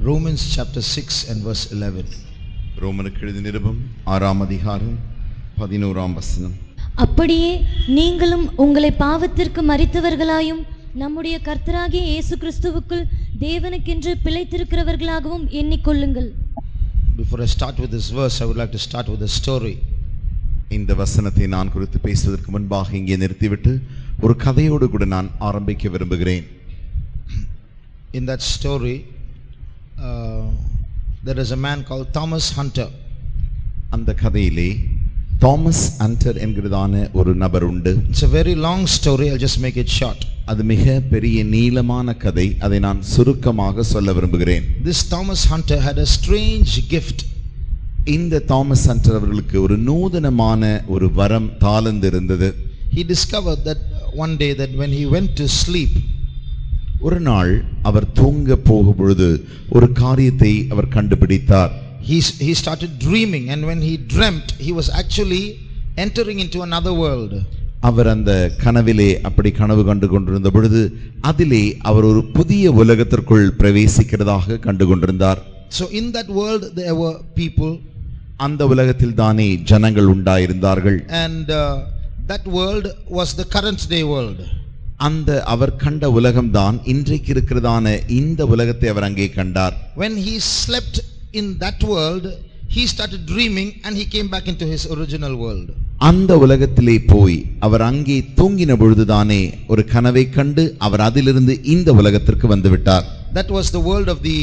Romans chapter 6 and verse 11. ரோமருக்கு எழுதின நிருபம் 6ஆம் அதிகாரம் 11ஆம் வசனம். அப்படியே நீங்களும் உங்களை பாவத்திற்கு மரித்தவர்களாயும் நம்முடைய கர்த்தராகிய இயேசு கிறிஸ்துவுக்குள் தேவனுக்கென்று பிழைத்திருக்கிறவர்களாகவும் எண்ணிக்கொள்ளுங்கள். Before I start with this verse, I would like to start with a story. இந்த வசனத்தை நான் குறித்து பேசுவதற்கு முன்பாக இங்கே நிறுத்திவிட்டு ஒரு கதையோடு கூட நான் ஆரம்பிக்க விரும்புகிறேன். In that story, there is a man called Thomas Hunter. அந்த கதையிலே தாமஸ் ஹண்டர் என்கிறதான ஒரு நபர் உண்டு. It's a very long story. I'll just make it short. அது மிக பெரிய நீளமான கதை. அதை நான் சுருக்கமாக சொல்ல விரும்புகிறேன். This Thomas Hunter had a strange gift. இந்த தாமஸ் ஹண்டர் அவர்களுக்கு ஒரு நூதனமான ஒரு வரம் தாளந்து இருந்தது. He discovered that one day that when he went to sleep, ஒரு நாள் அவர் தூங்க போகும் பொழுது ஒரு காரியத்தை அவர் கண்டுபிடித்தார். He started dreaming, and when he dreamt, he was actually entering into another world. அவர் அந்த கனவிலே அப்படி கனவு கண்டு கொண்டிருந்த பொழுது அதிலே அவர் ஒரு புதிய உலகத்திற்குள் பிரவேசிக்கிறதாக கண்டு கொண்டிருந்தார். So in that world there were people. அந்த உலகத்தில் தானே ஜனங்கள் உண்டாயிருந்தார்கள். And that world was the current day world. அந்த அவர் கண்ட உலகம்தான் இன்றைக்கு இருக்கிறதான இந்த உலகத்தை அவர் அங்கே கண்டார். When he slept in that world, he started dreaming and he came back into his original world. அந்த உலகத்திலே போய் அவர் அங்கே தூங்கின பொழுதுதானே ஒரு கனவை கண்டு அவர் அதிலிருந்து இந்த உலகத்திற்கு வந்து விட்டார். That was the world of the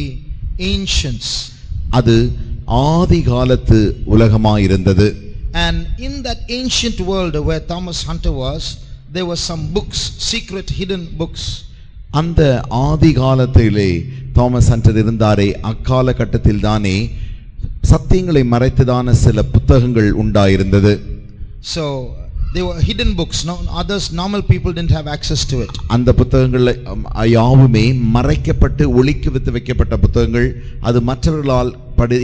ancients. அது ஆதி காலத்து உலகமாயிருந்தது. And in that ancient world where Thomas Hunter was, there were some books, secret hidden books. அந்த ஆதி காலத்திலே தாமஸ் ஹண்டர் இருந்தாரே அக்கால கட்டத்தில் தானே சத்தியங்களை மறைத்ததான சில புத்தகங்கள் உண்டாயிருந்தது. So they were hidden books. No others, normal people didn't have access to it. அந்த புத்தகங்கள் யாவுமே மறைக்கப்பட்டு ஒளிக்கு வைக்கப்பட்ட புத்தகங்கள். அது மற்றவர்களால்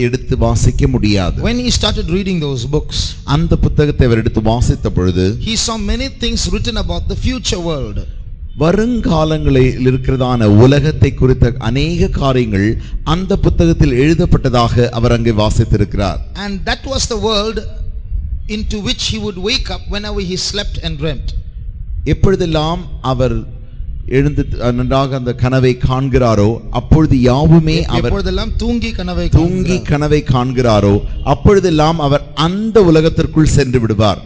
எடுத்து வாசிக்க முடியாது. When he started reading those books, அந்த புத்தகத்தை அவர் எடுத்து வாசித்த பொழுது he saw many things written about the future world. வருங்காலங்களில் இருக்கிறதான உலகத்தை குறித்த அநேக காரியங்கள் அந்த புத்தகத்தில் எழுதப்பட்டதாக அவர் அங்கே வாசித்திருக்கிறார். And that was the world into which he would wake up whenever he slept and dreamt. எப்பொழுதெல்லாம் அவர் எழுந்து நன்றாக அந்த கனவை காண்கிறாரோ அப்பொழுது யாவுமே அவர் எப்பொழுதெல்லாம் தூங்கி கனவை காண்கிறாரோ அப்பொழுதெல்லாம் அவர் அந்த உலகத்திற்குள் சென்று விடுவார்.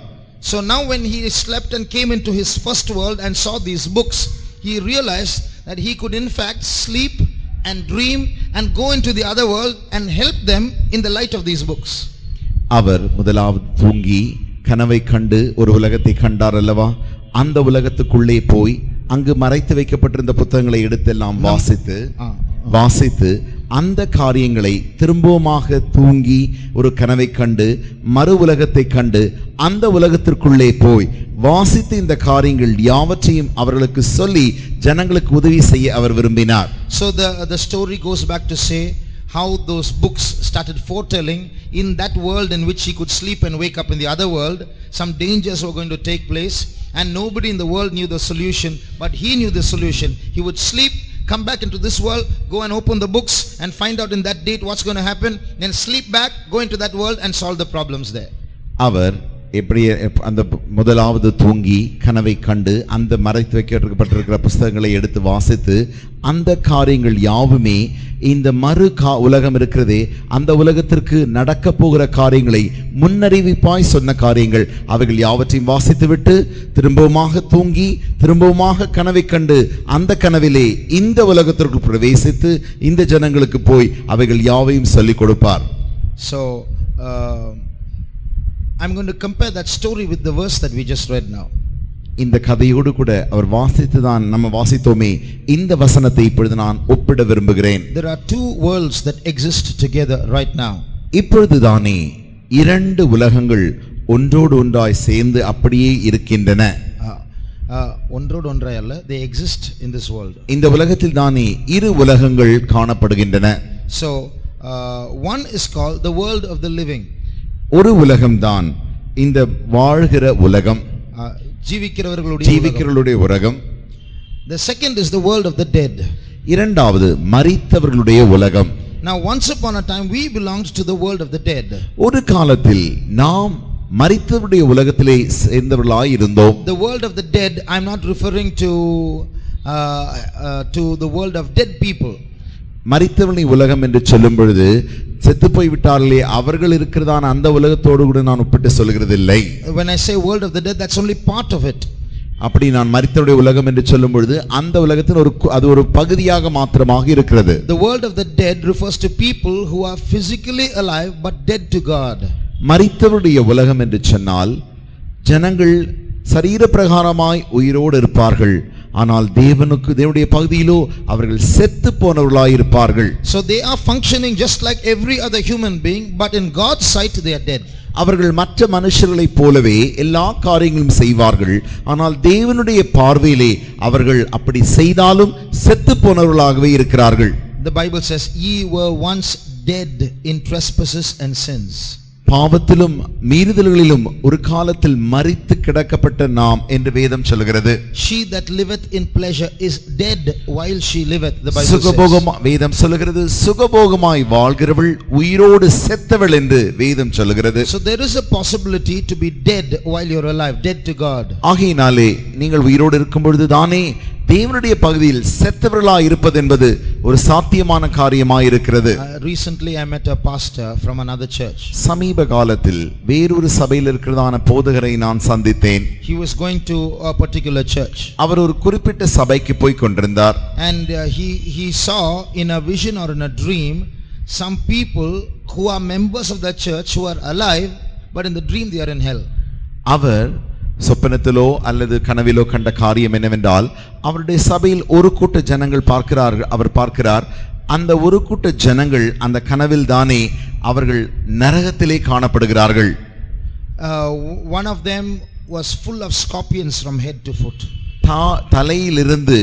So now when he slept and came into his first world and saw these books, he realized that he could in fact sleep and dream and go into the other world and help them in the light of these books. அவர் முதலாவது தூங்கி கனவை கண்டு ஒரு உலகத்தை கண்டார் அல்லவா, அந்த உலகத்துக்குள்ளே போய் அங்கு மறைத்து வைக்கப்பட்டிருந்த புத்தகங்களை எடுத்தெல்லாம் வாசித்து அந்த காரியங்களை திரும்பவுமாக தூங்கி ஒரு கனவை கண்டு மறு உலகத்தை கண்டு அந்த உலகத்திற்குள்ளே போய் வாசித்து இந்த காரியங்கள் யாவற்றையும் அவர்களுக்கு சொல்லி ஜனங்களுக்கு உதவி செய்ய அவர் விரும்பினார். So the story goes back to say how those books started foretelling in that world in which he could sleep and wake up in the other world. Some dangers were going to take place and nobody in the world knew the solution, but he knew the solution. He would sleep, come back into this world, go and open the books and find out in that date what's going to happen, then sleep back, go into that world and solve the problems there. அவர் எப்படி அந்த முதலாவது தூங்கி கனவை கண்டு அந்த மறைத்து வைக்கப்பட்டிருக்கிற புத்தகங்களை எடுத்து வாசித்து அந்த காரியங்கள் யாவுமே இந்த உலகம் இருக்கிறதே அந்த உலகத்திற்கு நடக்க போகிற காரியங்களை முன்னறிவிப்பாய் சொன்ன காரியங்கள் அவைகள் யாவற்றையும் வாசித்துவிட்டு திரும்பவுமாக தூங்கி திரும்பவுமாக கனவை கண்டு அந்த கனவிலே இந்த உலகத்திற்கு பிரவேசித்து இந்த ஜனங்களுக்கு போய் அவைகள் யாவையும் சொல்லிக் கொடுப்பார். So I'm going to compare that story with the verse that we just read now. இந்த கதையோடு கூட அவர் வாசித்துதான் நம்ம வாசித்தோமே இந்த வசனத்தை இப்பொழுது நான் ஒப்பிட விரும்புகிறேன். There are two worlds that exist together right now. இப்பொழுதுதானே இரண்டு உலகங்கள் ஒன்றோடு ஒன்றாய் சேர்ந்து அப்படியே இருக்கின்றன. ஒன்றோடு ஒன்றாய் அல்ல, they exist in this world. இந்த உலகத்தில் தானே இரு உலகங்கள் காணப்படுகின்றன. So one is called the world of the living. ஒரு உலகம்தான் இந்த வாழ்கிற உலகம், ஜீவிக்கிறவர்களுடைய உலகம். The second is the world of the dead. இரண்டாவது மரித்தவர்களுடைய உலகம். Now once upon a time we belonged to the world of the dead. ஒரு காலத்தில் நாம் மரித்தவருடைய உலகத்திலே சேர்ந்தவர்களாய் இருந்தோம். The world of the dead, I am not referring to the world of dead people. மரித்தவர்களின் உலகம் என்று சொல்லும் பொழுது செத்து போய் விட்டார்களே அவர்கள் இருக்கிறதான அந்த உலகத்தோடு கூட நான் ஒப்பிட்டு சொல்கிறதில்லை. When I say world of the dead, that's only part of it. அப்படி நான் மரித்தவருடைய உலகம் என்று சொல்லும் பொழுது அந்த உலகத்தின் அது ஒரு பகுதியாக மாத்திரமாக இருக்கிறது. The world of the dead refers to people who are physically alive but dead to God. மரித்தவருடைய உலகம் என்று சொன்னால் ஜனங்கள் சரீர பிரகாரமாய் உயிரோடு இருப்பார்கள், ஆனால் தேவனுடைய பகுதியிலோ அவர்கள் செத்து போனவர்களாய் இருப்பார்கள். So they are functioning just like every other human being, but in God's sight they are dead. அவர்கள் மற்ற மனுஷர்களைப் போலவே எல்லா காரியங்களும் செய்வார்கள், ஆனால் தேவனுடைய பார்வையிலே அவர்கள் அப்படி செய்தாலும் செத்து போனவர்களாகவே இருக்கிறார்கள். The Bible says, "Ye were once dead in trespasses and sins." பாவத்திலும் மீறுதல்களிலும் ஒரு காலத்தில் மரித்து கிடக்கப்பட்ட நாம் என்று வேதம் சொல்கிறது. She that liveth in pleasure is dead while she liveth, the Bible says. வேதம் சொல்கிறது சுகபோகமாய் வாழ்கிறவள் உயிரோடு செத்தவள் என்று வேதம் சொல்கிறது. So there is a possibility to be dead while you are alive, dead to God. ஆகையினாலே நீங்கள் உயிரோடு இருக்கும் பொழுது தானே தேவனுடைய பகுதியில் செத்தவர்களாய் இருப்பது என்பது ஒரு சாத்தியமான காரியமாய் இருக்கிறது. Recently I met a pastor from another church. சமீப காலத்தில் வேறொரு சபையில் இருக்கிறதான போதகரை நான் சந்தித்தேன். He was going to a particular church. அவர் ஒரு குறிப்பிட்ட சபைக்கு போய் கொண்டிருந்தார். And he saw in a vision or in a dream some people who are members of that church who are alive, but in the dream they are in hell. அவர் சொப்பனத்திலோ அல்லது கனவிலோ கண்ட காரியம் என்னவென்றால் அவருடைய சபையில் ஒரு கூட்ட ஜனங்கள் அவர் பார்க்கிறார். அந்த ஒரு கூட்ட ஜனங்கள் அந்த கனவில் தானே அவர்கள் நரகத்திலே காணப்படுகிறார்கள். One of them was full of scorpions from head to foot. தலையிலிருந்து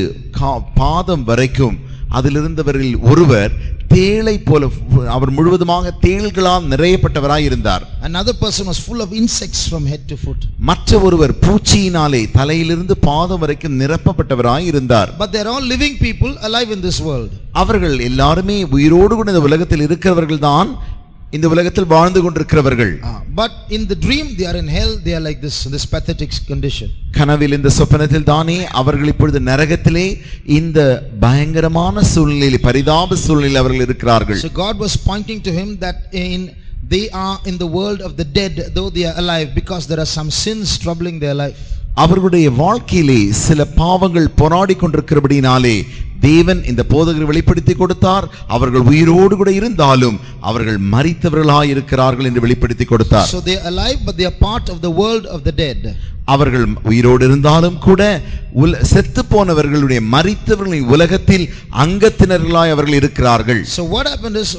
பாதம் வரைக்கும் அதிலிருந்தவரில் ஒருவர் தேளை போல அவர் முழுவதுமாக தேள்களால் நிறையப்பட்டவராய் இருந்தார். Another person was full of insects from head to foot. மற்ற ஒருவர் பூச்சியினாலே தலையிலிருந்து பாதம் வரைக்கும் நிரப்பப்பட்டவராய் இருந்தார். But they are all living people alive in this world. அவர்கள் எல்லாருமே உயிரோடு கூட இந்த உலகத்தில் இருக்கிறவர்கள் தான், இந்த உலகத்தில் வாழ்ந்து கொண்டிருக்கிறவர்கள். But in the dream they are in hell, they are like this pathetic condition. கனவில் இந்த சொப்பனத்தில் தானே அவர்கள் இப்பொழுது நரகத்திலே இந்த பயங்கரமான சூழ்நிலையில் பரிதாப சூழ்நிலையில் அவர்கள் இருக்கிறார்கள். So God was pointing to him that they are in the world of the dead though they are alive, because there are some sins troubling their life. அவர்களுடைய வாழ்க்கையிலே சில பாவங்கள் போராடி கொண்டிருக்கிறபடினாலே தேவன் இந்த போதகரை வெளிப்படுத்தி கொடுத்தார். அவர்கள் உயிரோடு கூட இருந்தாலும் அவர்கள் மரித்தவர்களாய் இருக்கிறார்கள் என்று வெளிப்படுத்தி கொடுத்தார். So they are alive but they are part of the world of the dead. அவர்கள் உயிரோடு இருந்தாலும் கூட செத்து போனவர்களுடைய மரித்தவர்களின் உலகத்தில் அங்கத்தினர்களாய் அவர்கள் இருக்கிறார்கள். So what happened is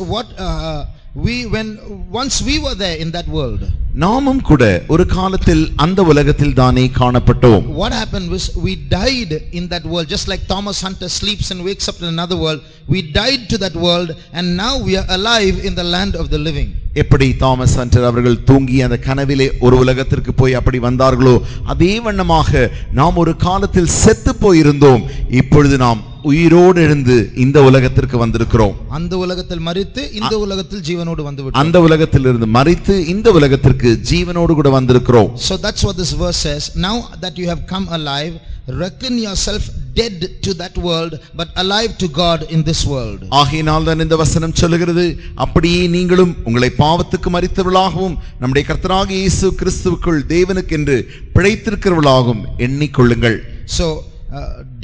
once we were there in that world, நாமும் கூட ஒரு காலத்தில் அந்த உலகத்தில் தானே காணப்பட்டோம். What happened was we died in that world, just like Thomas Hunter sleeps and wakes up in another world. We died to that world and now we are alive in the land of the living. எப்படி Thomas Hunter அவர்கள் தூங்கி அந்த கனவிலே ஒரு உலகத்திற்கு போய் அப்படி வந்தார்களோ அதே வண்ணமாக நாம் ஒரு காலத்தில் செத்து போயிருந்தோம், இப்பொழுது நாம் உயிரோடு எழுந்து இந்த உலகத்திற்கு வந்திருக்கிறோம். அந்த உலகத்தில் மரித்து இந்த உலகத்தில் ஜீவனோடு வந்துவிட்டோம். அந்த உலகத்திலிருந்து மரித்து இந்த உலகத்திற்கு ஜீவனோடு கூட வந்திருக்கிறோம். So that's what this verse says. Now that you have come alive, reckon yourself dead to that world but alive to God in this world. ஆகையினால் தான் இந்த வசனம் சொல்லுகிறது, அப்படியே நீங்களும் உங்களை பாவத்துக்கு மரித்தவர்களாகவும் நம்முடைய கர்த்தராகிய இயேசு கிறிஸ்துவுக்குள் தேவனுக்கென்று பிழைத்திருக்கிறவர்களாகவும் எண்ணிக்கொள்ளுங்கள். So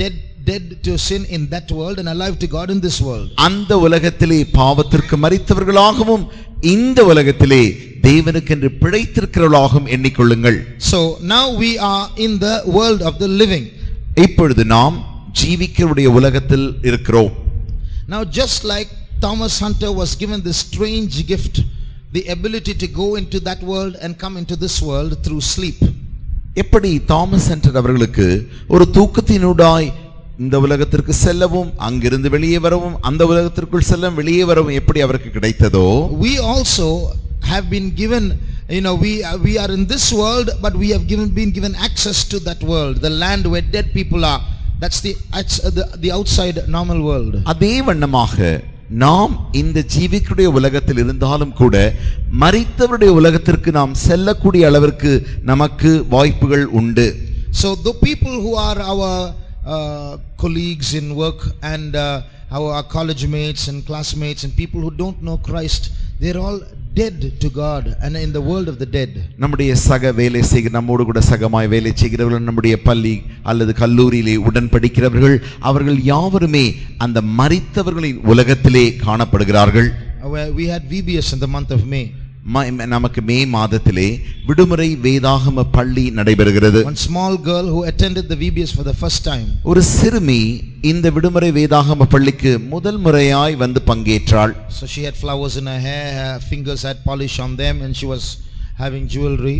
dead to sin in that world and alive to God in this world. அந்த உலகத்திலே பாவத்திற்கு மரித்தவர்களாகவும் இந்த உலகத்திலே தேவனுக்கென்று பிழைத்திருக்கிறவர்களாகவும் எண்ணிக்கொள்ளுங்கள். So now we are in the world of the living. இப்பொழுது நாம் ஜீவிக்கிறவருடைய உலகத்தில் இருக்கிறோம். Now just like Thomas Hunter was given this strange gift, the ability to go into that world and come into this world through sleep. எப்படி Thomas Hunter அவர்களுக்கு ஒரு தூக்கத்தினூடாய் இந்த உலகத்திற்கு செல்லவும் அங்கிருந்து வெளியே வரவும் அந்த உலகத்திற்குள் செல்ல வெளியே வரவும் எப்படி அவருக்கு கிடைத்ததோ, we also have been given we are in this world, but we have been given access to that world, the land where dead people are. That's the outside normal world. அதே வண்ணமாக நாம் இந்த ஜீவிக்குடைய உலகத்தில் இருந்தாலும் கூட மரித்தவருடைய உலகத்திற்கு நாம் செல்லக்கூடிய அளவிற்கு நமக்கு வாய்ப்புகள் உண்டு. So the people who are our colleagues in work and our college mates and classmates and people who don't know Christ, they're all dead to God and in the world of the dead. நம்முடைய சக வேலை செய்கிற நம்மோடு கூட சகமாய் வேலை செய்கிறவர்கள், நம்முடைய பள்ளி அல்லது கல்லூரியிலே உடன் படிக்கிறவர்கள், அவர்கள் யாவருமே அந்த மரித்தவர்களின் உலகத்திலே காணப்படுகிறார்கள். We had VBS in the month of May. நமக்கு மே மாதத்திலே விடுமுறை வேதாகம பள்ளி நடைபெறுகிறது. One small girl who attended the VBS for the first time. ஒரு சிறுமி இந்த விடுமுறை வேதாகம பள்ளிக்கு முதல் முறையாய் வந்து பங்கேற்றாள். So she had flowers in her hair, her fingers had polish on them and she was having jewelry.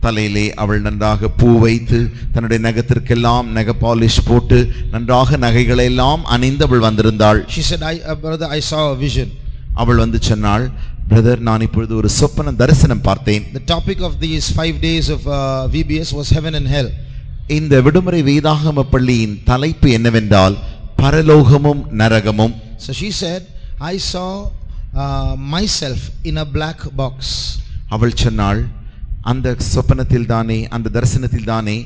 தலையிலே அவள் நன்றாக பூ வைத்து தன்னுடைய நகத்திற்கெல்லாம் நகை பாலிஷ் போட்டு நன்றாக நகைகளை எல்லாம் அணிந்து அவள் வந்திருந்தாள். She said, brother, I saw a vision. அவள் வந்து சொன்னாள், பிரதர், நான் இப்பொழுது ஒரு சொப்பன தரிசனம் பார்த்தேன். The topic of these 5 days of VBS was heaven and hell. இந்த விடுமுறை வேதாகம பள்ளியின் தலைப்பு என்னவென்றால் பரலோகமும் நரகமும். So she said, I saw myself in a black box. அவள் சொன்னாள், அந்த சொப்பனத்தில் தானே, அந்த தரிசனத்தில் தானே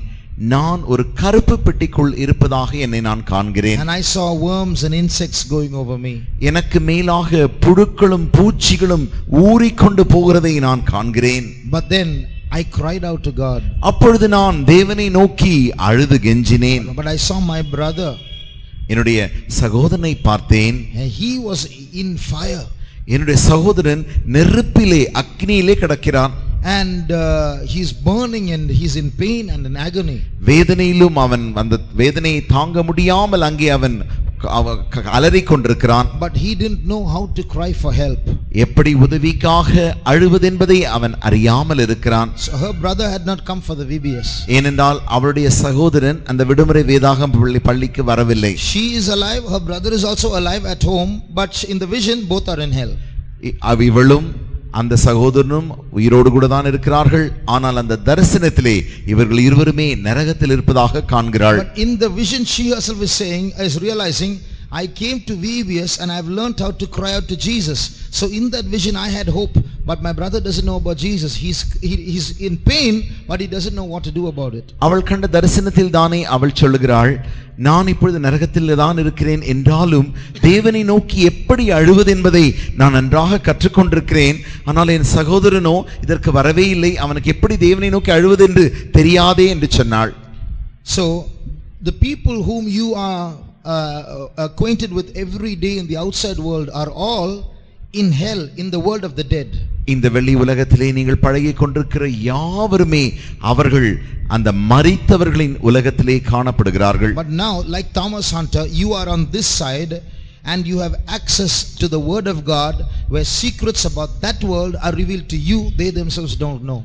நான் ஒரு கருப்பு பெட்டிக்குள் இருப்பதாக என்னை நான் காண்கிறேன். And I saw worms and insects going over me. எனக்கு மேலாக புழுக்களும் பூச்சிகளும் ஊறிக்கொண்டு போகிறதை நான் காண்கிறேன். But then I cried out to God. அப்பொழுது நான் தேவனை நோக்கி அழுது கெஞ்சினேன். But I saw my brother. என்னுடைய சகோதரனை பார்த்தேன். And he was in fire. என்னுடைய சகோதரன் நெருப்பிலே அக்னியிலே கிடக்கிறான். And he's burning and he's in pain and in agony. வேதனையிலும் அவன் அந்த வேதனையை தாங்க முடியாமல் அங்கே அவன் அலறிக் கொண்டிருக்கிறான். But he didn't know how to cry for help. எப்படி உதவிக்காக அழுவதென்பதை அவன் அறியாமல் இருக்கிறான். So her brother had not come for the VBS. ஏனென்றால் அவளுடைய சகோதரன் அந்த விடுமுறை வேதாகம பள்ளிக்கு வரவில்லை. She is alive, her brother is also alive at home, but in the vision both are in hell. இவளும் அந்த சகோதரனும் உயிரோடு கூட தான் இருக்கிறார்கள். ஆனால் அந்த தரிசனத்திலே இவர்கள் இருவருமே நரகத்தில் இருப்பதாக காண்கிறாள். But in the vision she herself is realizing, I came to VBS and I have learned how to cry out to Jesus. So in that vision I had hope, but my brother doesn't know about Jesus. He's in pain, but he doesn't know what to do about it. அவள் கண்ட தரிசனத்தில் தானே அவள் சொல்லுகிறாள், நான் இப்பொழுது நரகத்தில் தான் இருக்கிறேன் என்றாலும் தேவனை நோக்கி எப்படி அழுவது என்பதை நான் நன்றாக கற்றுக்கொண்டிருக்கிறேன். ஆனால் என் சகோதரனோ இதற்கு வரவே இல்லை, அவனுக்கு எப்படி தேவனை நோக்கி அழுவது என்று தெரியாதே என்று சொன்னாள். So the people whom you are acquainted with every day in the outside world are all in hell, in the world of the dead. இந்த வெளி உலகத்திலே நீங்கள் பழகிக் கொண்டிருக்கிற யாவருமே அவர்கள் அந்த மரித்தவர்களின் உலகத்திலே காணப்படுகிறார்கள். But now, like Thomas Hunter, you are on this side and you have access to the word of God, where secrets about that world are revealed to you, they themselves don't know.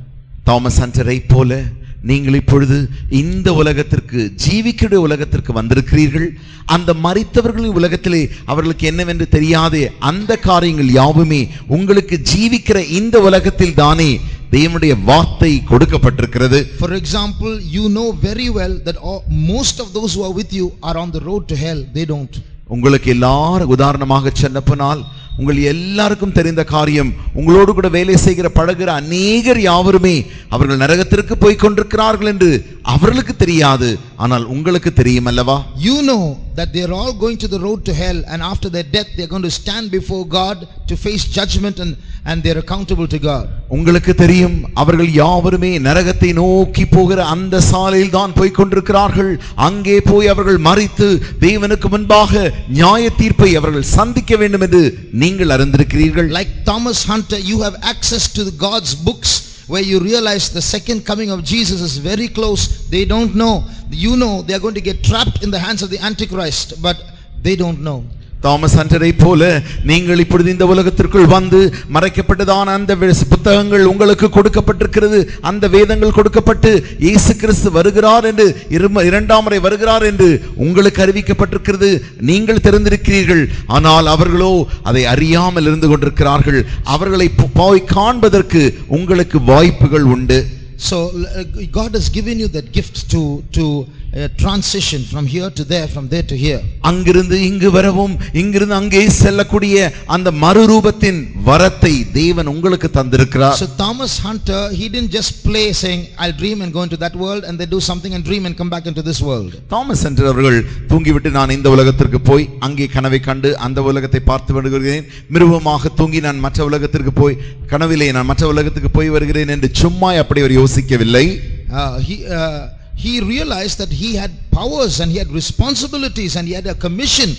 Thomas ஹண்டரை போல நீங்கள் இப்பொழுது இந்த உலகத்திற்கு, ஜீவிக்கிற உலகத்திற்கு வந்திருக்கிறீர்கள். அந்த மரித்தவர்களின் உலகத்திலே அவர்களுக்கு என்னவென்று தெரியாதே அந்த காரியங்கள் யாவுமே உங்களுக்கு ஜீவிக்கிற இந்த உலகத்தில் தானே தேவனுடைய வார்த்தை கொடுக்கப்பட்டிருக்கிறது. For example, you know very well that most of those who are with you are on the road to hell. They don't. உங்களுக்கு எல்லாரும் உதாரணமாக சொன்னப்பனால் உங்கள் எல்லாருக்கும் தெரிந்த காரியம், உங்களோடு கூட வேலை செய்கிற பழகுற அநேகர் யாவருமே அவர்கள் நரகத்திற்கு போய் கொண்டிருக்கிறார்கள் என்று அவர்களுக்கு தெரியாது, ஆனால் உங்களுக்கு தெரியும் அல்லவா? You know that they are all going to the road to hell, and after their death they are going to stand before God to face judgment, and they are accountable to God. உங்களுக்கு தெரியும் அவர்கள் யாவருமே நரகத்தை நோக்கி போகிற அந்த சாலையில் தான் போய் கொண்டிருக்கிறார்கள். அங்கே போய் அவர்கள் மரித்து தேவனுக்கு முன்பாக நியாய தீர்ப்பை அவர்கள் சந்திக்க வேண்டும் என்று நீங்கள் அறிந்திருக்கிறீர்கள். Like Thomas Hunter, you have access to God's books, where you realize the second coming of Jesus is very close. They don't know. You know they are going to get trapped in the hands of the Antichrist, but they don't know. Thomas ஹண்டரை போல நீங்கள் இப்பொழுது இந்த உலகத்திற்குள் வந்து மறைக்கப்பட்டதான அந்த புத்தகங்கள் உங்களுக்கு கொடுக்கப்பட்டிருக்கிறது. அந்த வேதங்கள் கொடுக்கப்பட்டு இயேசு கிறிஸ்து வருகிறார் என்று இரண்டாம் முறை வருகிறார் என்று உங்களுக்கு அறிவிக்கப்பட்டிருக்கிறது. நீங்கள் தெரிந்திருக்கிறீர்கள். ஆனால் அவர்களோ அதை அறியாமல் இருந்து கொண்டிருக்கிறார்கள். அவர்களை போய் காண்பதற்கு உங்களுக்கு வாய்ப்புகள் உண்டு. So God has given you that gift to transition from here to there, from there to here. அங்கிருந்து இங்கு வரவும் இங்கிருந்து அங்கே செல்லக்கூடிய அந்த மறுரூபத்தின் வரத்தை தேவன் உங்களுக்கு தந்திருக்கிறார். So Thomas Hunter, he didn't just play saying I'll dream and go into that world and then do something and dream and come back into this world. Thomas Hunter அவர்கள் தூங்கிவிட்டு நான் இந்த உலகத்திற்கு போய் அங்கே கனவை கண்டு அந்த உலகத்தை பார்த்து வருகிறேன், மிருகமாக தூங்கி நான் மற்ற உலகத்திற்கு போய் கனவிலே நான் மற்ற உலகத்துக்கு போய் வருகிறேன் என்று சும்மா அப்படி அவர் யோசிக்கவில்லை. He realized that he had powers and he had responsibilities and he had a commission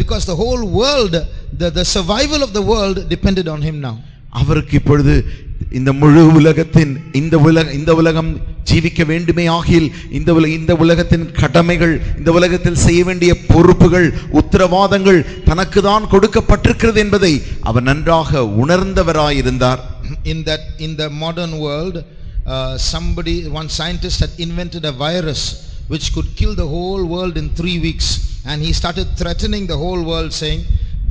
because the whole world, the survival of the world depended on him now. அவருக்கு இப்பொழுது இந்த முழு உலகத்தின் இந்த உலகம் ஜீவிக்க வேண்டுமே ஆகில் இந்த உலகத்தின் கடமைகள், இந்த உலகத்தில் செய்ய வேண்டிய பொறுப்புகள், உத்தரவாதங்கள் தனக்கு தான் கொடுக்கப்பட்டிருக்கிறது என்பதை அவர் நன்றாக உணர்ந்தவராயிருந்தார். In the modern world, one scientist had invented a virus which could kill the whole world in 3 weeks, and he started threatening the whole world saying,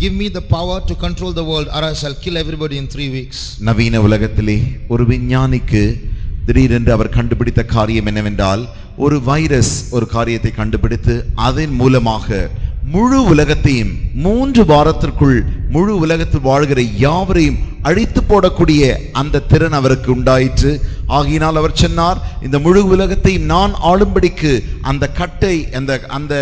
give me the power to control the world or else I'll kill everybody in 3 weeks. நவீன உலகத்திலே ஒரு விஞ்ஞானிக்கு திடீரென்று அவர் கண்டுபிடித்த காரியம் என்னவென்றால், ஒரு virus ஒரு காரியத்தை கண்டுபிடித்து அதன் மூலமாக முழு உலகத்தையும் 3 வாரத்திற்குள் முழு உலகத்தில் வாழ்கிற யாவரையும் அழித்து போடக்கூடிய அந்த திறன் அவருக்கு உண்டாயிற்று. ஆகினால் அவர் சொன்னார், இந்த முழு உலகத்தையும் நான் ஆளும்படிக்கு அந்த கட்டை அந்த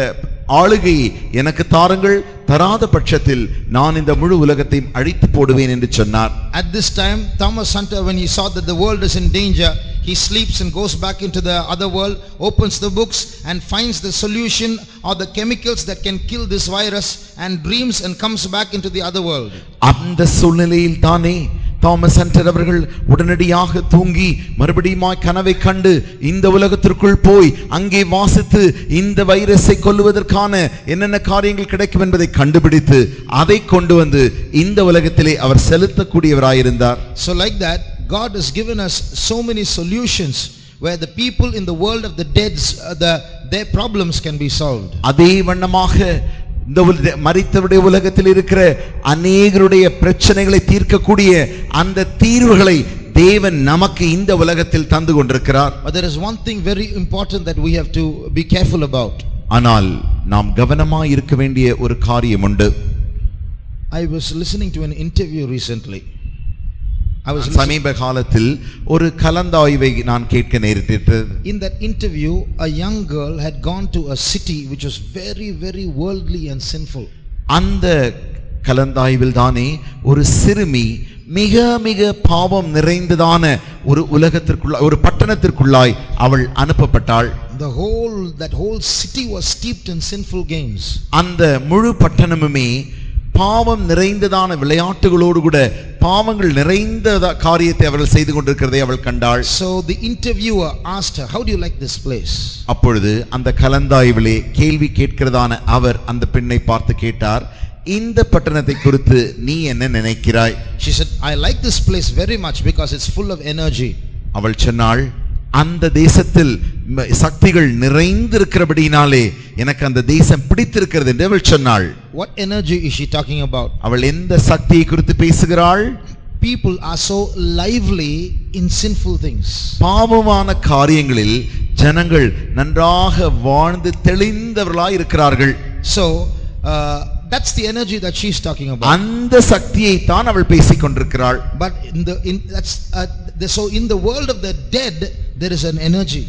ஆளுகையை எனக்கு தாருங்கள், தராத பட்சத்தில் நான் இந்த முழு உலகத்தையும் அழித்து போடுவேன் என்று சொன்னார். At this time, Thomas Hunter, when he saw that the world is in danger, he sleeps and goes back into the other world, opens the books and finds the solution or the chemicals that can kill this virus and dreams and comes back into the other world. அந்த சூழ்நிலையில் தானே Thomas Hunter அவர்கள் உடனடியாக தூங்கி மறுபடியும் கனவை கண்டு இந்த உலகத்திற்குள் போய் அங்கே வாசித்து இந்த வைரஸை கொல்லுவதற்கான என்னென்ன காரியங்கள் கிடைக்கும் என்பதை கண்டுபிடித்து அதை கொண்டு வந்து இந்த உலகத்திலே அவர் செலுத்தக்கூடியவராயிருந்தார். So like that, God has given us so many solutions where the people in the world of the dead, their problems can be solved. அதே வண்ணமாக இந்த மரித்தவருடைய உலகத்தில் இருக்கிற அநேகருடைய பிரச்சனைகளை தீர்க்கக்கூடிய அந்த தீர்வுகளை தேவன் நமக்கு இந்த உலகத்தில் தந்து கொண்டிருக்கிறார். But there is one thing very important that we have to be careful about. ஆனால் நாம் கவனமாய் இருக்க வேண்டிய ஒரு காரியம் உண்டு. I was listening to an interview recently. சமீப காலத்தில் ஒரு கலந்தாய்வை நான் கேட்க நேரிட்டது. In that interview, a young girl had gone to a city which was very, very worldly and sinful. அந்த கலந்தாய்வில் தானே ஒரு சிறுமி மிக மிக பாவம் நிறைந்ததான ஒரு உலகத்திற்குள்ள ஒரு பட்டணத்திற்குள்ளாய் அவள் அனுப்பப்பட்டாள். That whole city was steeped in sinful games. அந்த முழு பட்டணமுமே பாவம் நிறைந்ததான விளையாட்டுகளோடு கூட பாவங்கள் நிறைந்த காரியத்தை அவர்கள் செய்து கொண்டிருக்கிறதை அவள் கண்டாள். So the interviewer asked her, how do you like this place? அப்பொழுது அந்த கலந்தாய்விலே கேள்வி கேட்கிறதான அவர் அந்த பெண்ணை பார்த்து கேட்டார், இந்த பட்டணத்தை குறித்து நீ என்ன நினைக்கிறாய்? She said, I like this place very much because it's full of energy. அவள் சொன்னாள், அந்த தேசத்தில் சக்திகள் நிறைந்திருக்கிறபடினாலே எனக்கு அந்த தேசம் பிடித்திருக்கிறது என்று அவள் சொன்னாள். What energy is she talking about? அவள் எந்த சக்தியை குறித்து பேசுகிறாள்? People are so lively in sinful things. பாவமான காரியங்களில் ஜனங்கள் நன்றாக வாழ்ந்து தெளிந்தவர்களாய் இருக்கிறார்கள். So that's the energy that she's talking about. அந்த சக்தியை தான் அவள் பேசிக் கொண்டிருக்கிறாள். But so in the world of the dead there is an energy.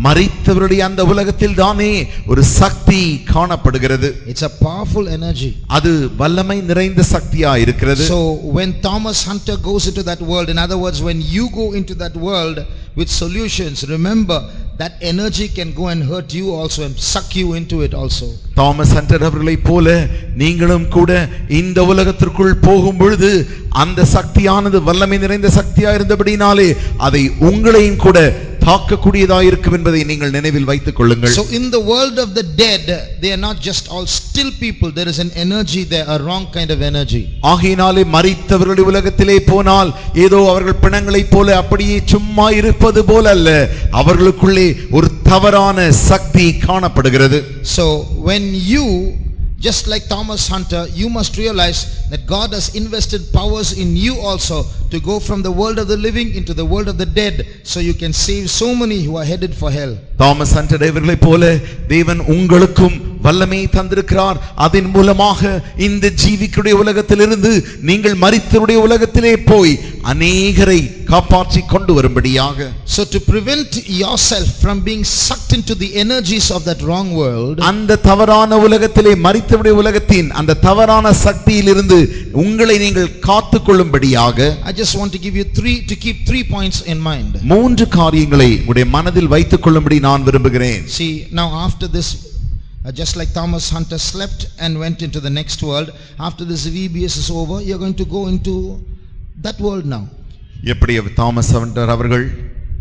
மரித்தவருடைய அந்த உலகத்தில் தானே ஒரு சக்தி காணப்படுகிறது. It's a powerful energy. அது வல்லமை நிறைந்த சக்தியா இருக்கிறது. So when Thomas Hunter goes into that world, in other words, when you go into that world with solutions, remember that energy can go and hurt you also and suck you into it also. Thomas Hunter அவர்களை போல நீங்களும் கூட இந்த உலகத்திற்குள் போகும் பொழுது அந்த சக்தியானது வல்லமை நிறைந்த சக்தியா இருந்தபடினாலே அதை உங்களையும் கூட தாக்கக்கூடியதாக இருக்கும் என்பதை நீங்கள் நினைவில் வைத்துக் கொள்ளுங்கள். So in the world of the dead, they are not just all still people. There is an energy there, a wrong kind of energy. ஆகையினாலே மரித்தவர்களுடைய உலகத்திலே போனால் ஏதோ அவர்கள் பிணங்களைப் போல அப்படியே சும்மா இருப்பது போல அல்ல, அவர்களுக்குள்ளே ஒரு தவறான சக்தி காணப்படுகிறது. So when you, just like Thomas Hunter, you must realize that God has invested powers in you also to go from the world of the living into the world of the dead, so you can save so many who are headed for hell. Thomas Hunter இவர்களைப் போல தேவன் உங்களுக்கும் வல்லமை தந்திருக்கிறார். அதன் மூலமாக இந்த ஜீவிக்குடைய உலகத்திலிருந்து நீங்கள் மரித்தவருடைய உலகத்திலே போய் அநேகரை காப்பாற்றி கொண்டு வரும்படியாக. So to prevent yourself from being sucked into the energies of that wrong world, அந்த தவறான உலகத்திலே மரித்தவருடைய உலகத்தின் அந்த தவறான சக்தியிலிருந்து உங்களை நீங்கள் காத்துக்கொள்ளும்படியாக I just want to give you keep three points in mind. 3 காரியங்களை உடைய மனதில் வைத்துக் கொள்ளும்படி நான் விரும்புகிறேன். See, now after this, just like Thomas Hunter slept and went into the next world, after this VBS is over, you're going to go into that world now. எப்படி Thomas Hunter அவர்கள்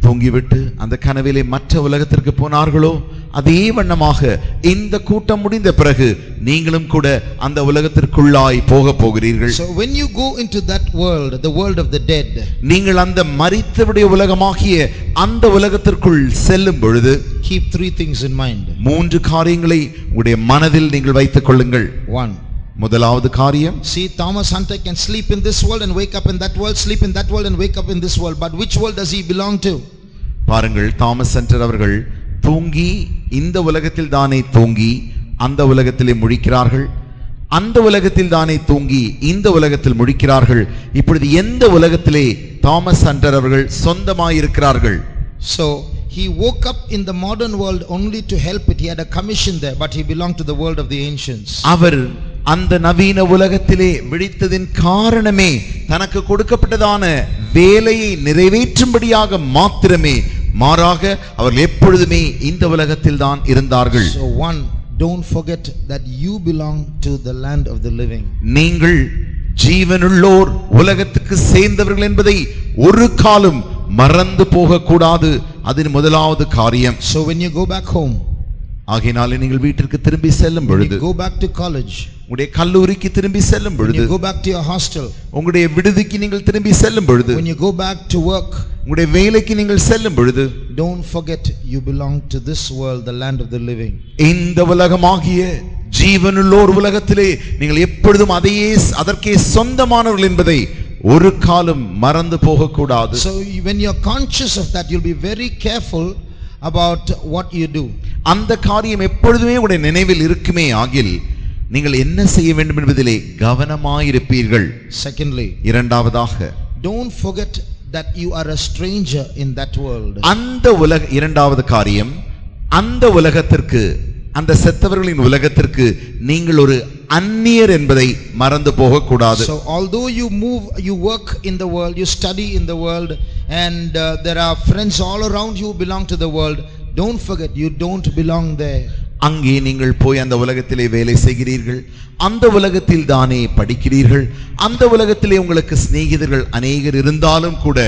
தூங்கிவிட்டு அந்த கனவிலே மற்ற உலகத்திற்கு போனார்களோ அதே வண்ணமாக இந்த கூட்டம் முடிந்த பிறகு நீங்களும் கூட அந்த உலகத்திற்குள்ளாய் போக போகிறீர்கள். So when you go into that world, the world of the dead, நீங்கள் அந்த மரித்தவருடைய உலகமாகிய அந்த உலகத்திற்குள் செல்லும் பொழுது keep 3 things in mind. 3 காரியங்களை உடைய மனதில் நீங்கள் வைத்துக் கொள்ளுங்கள். 1, முதலாவது காரியம், see, Thomas Hunter can sleep in this world and wake up in that world, sleep in that world and wake up in this world, but which world does he belong to? பாருங்கள், Thomas Hunter அவர்கள் தூங்கி இந்த உலகத்தில் தானே தூங்கி அந்த உலகத்திலே முழிக்கிறார்கள், அந்த உலகத்தில் தானே தூங்கி இந்த உலகத்தில் முழிக்கிறார்கள். இப்பொழுது எந்த உலகத்திலே தாமஸ் ஹண்டர் அவர்கள் சொந்தமாயிருக்கிறார்கள்? So he woke up in the modern world only to help it. He had a commission there, but he belonged to the world of the ancients. அவர் அந்த நவீன உலகத்திலே விழித்ததின் காரணமே தனக்கு கொடுக்கப்பட்டதான வேலையை நிறைவேற்றும்படியாக மாத்திரமே, மாறாக அவர்கள் எப்பொழுதுமே இந்த உலகத்தில் தான் இருந்தார்கள். So 1, don't forget that you belong to the land of the living. நீங்கள் ஜீவனுள்ளோர் உலகத்துக்கு சேர்ந்தவர்கள் என்பதை ஒரு காலம் மறந்து போக கூடாது. அது முதலாவது காரியம். So when you go back home, ஆகையினாலே நீங்கள் வீட்டிற்கு திரும்பி செல்லும் பொழுது, go back to college, உங்களுடைய கல்லூரிக்கு திரும்பி செல்லும் பொழுது, go back to your hostel, உங்களுடைய விடுதிக்கு நீங்கள் திரும்பி செல்லும் பொழுது, when you go back to work, உங்களுடைய வேலைக்கு நீங்கள் செல்லும் பொழுது, don't forget you belong to this world, the land of the living. இந்த உலகமாகிய ஜீவனுள்ளோர் உலகத்திலே நீங்கள் எப்பொழுதும் அதற்கே சொந்தமானவர்கள் என்பதை ஒரு காலம் மறந்து போக கூடாது. So when you're conscious of that, you'll be very careful about what you do. அந்த காரியம் எப்பொழுதுமே உடைய நினைவில் இருக்குமே ஆகில் நீங்கள் என்ன செய்ய வேண்டும் என்பதிலே கவனமாயிருப்பீர்கள். Secondly, இரண்டாவதாக, don't forget that you are a stranger in that world. இரண்டாவது காரியம், அந்த உலகத்திற்கு, அந்த செத்தவர்களின் உலகத்திற்கு நீங்கள் ஒரு அந்நியர் என்பதை மறந்து போக கூடாது. So although you work in the world, you study in the world, and there are friends all around you who belong to the world, don't forget you don't belong there. அங்கே நீங்கள் போய் அந்த உலகத்திலே வேலை செய்கிறீர்கள், அந்த உலகத்தில் தானே படிக்கிறீர்கள், அந்த உலகத்திலே உங்களுக்கு சிநேகிதர்கள் அநேகர் இருந்தாலும் கூட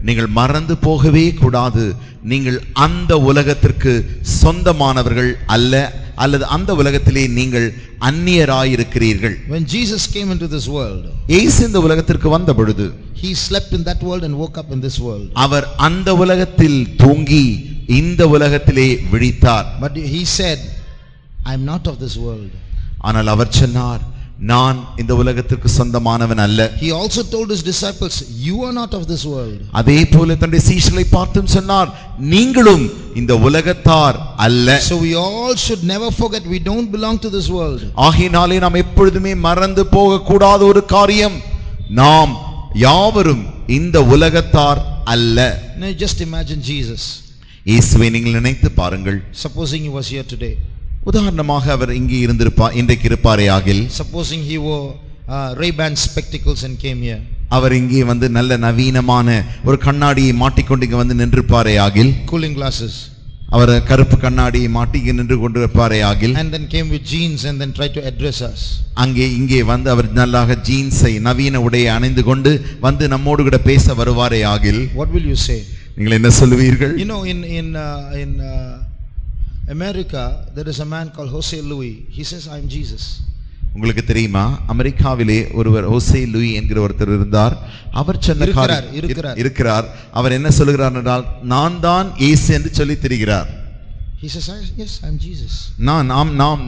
நீங்கள் மறந்து போகவே கூடாது. நீங்கள் அந்த உலகத்திற்கு சொந்தமானவர்கள் அல்ல, அல்லது அந்த உலகத்திலே நீங்கள் அந்நியராயிருக்கிறீர்கள். When Jesus came into this world, இயேசு இந்த உலகத்திற்கு வந்த பொழுது, he slept in that world and woke up in this world. அவர் அந்த உலகத்தில் தூங்கி இந்த உலகத்திலே விழித்தார். But he said, I am not of this world. ஆனால் அவர் சொன்னார், நான் இந்த உலகத்திற்கு சொந்தமானவன் அல்ல. He also told his disciples, you are not of this world. அதே போல தன்னுடைய சீஷர்களை பார்த்தும் சொன்னார், நீங்களும் இந்த உலகத்தார் அல்ல. So we all should never forget we don't belong to this world. ஆகையினாலே நாம் எப்பொழுதுமே மறந்து போக கூடாத ஒரு காரியம், நாம் யாவரும் இந்த உலகத்தார் அல்ல. Now just imagine Jesus. இயேசுவை நீங்கள் நினைத்து பாருங்கள். Supposing he was here today. உதாரணமாக அவர் இங்கே இன்றைக்கு இருப்பாரே ஆகில், supposing he wore Ray-Ban spectacles and came here. அவர் இங்கே வந்து நல்ல நவீனமான ஒரு கண்ணாடியை மாட்டிக்கொண்டு இங்கே வந்து நின்றிருப்பாரே ஆகில், cooling glasses, அவர் கருப்பு கண்ணாடியை மாட்டி நின்று கொண்டிருப்பாரே ஆகில், and then came with jeans and then tried to address us. இங்கே வந்து அவர் நல்லாக ஜீன்ஸை நவீன உடையை அணிந்து கொண்டு வந்து நம்மோடு கூட பேச வருவாரே ஆகில், what will you say? நீங்கள் என்ன சொல்லுவீர்கள்? You know, in America, there is a man called Jose Louis. He says, I am Jesus. உங்களுக்கு தெரியுமா, அமெரிக்காவிலே ஒருவர் ஹோசே லூயி என்கிற ஒருத்தர் இருந்தார். அவர் சொன்ன இருக்கிறார். அவர் என்ன சொல்லுகிறார் என்றால், நான் தான் இயேசு என்று சொல்லி திரிகிறார். He says, yes, I am Jesus.